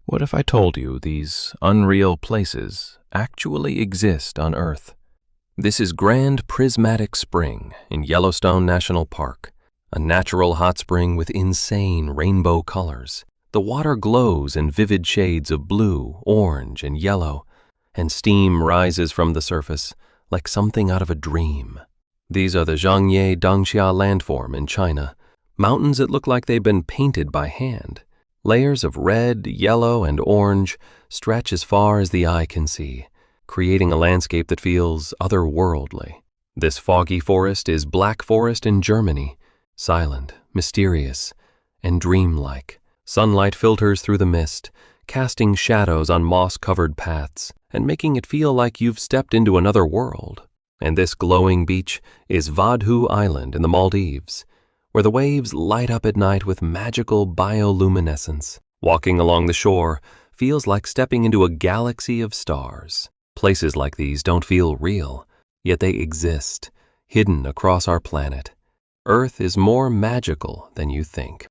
What if I told you these unreal places actually exist on Earth? This is Grand Prismatic Spring in Yellowstone National Park, a natural hot spring with insane rainbow colors. The water glows in vivid shades of blue, orange, and yellow, and steam rises from the surface like something out of a dream. These are the Zhangye Danxia Landform in China, mountains that look like they've been painted by hand. Layers of red, yellow, and orange stretch as far as the eye can see, creating a landscape that feels otherworldly. This foggy forest is Black Forest in Germany, silent, mysterious, and dreamlike. Sunlight filters through the mist, casting shadows on moss-covered paths and making it feel like you've stepped into another world. And this glowing beach is Vadhu Island in the Maldives, where the waves light up at night with magical bioluminescence. Walking along the shore feels like stepping into a galaxy of stars. Places like these don't feel real, yet they exist, hidden across our planet. Earth is more magical than you think.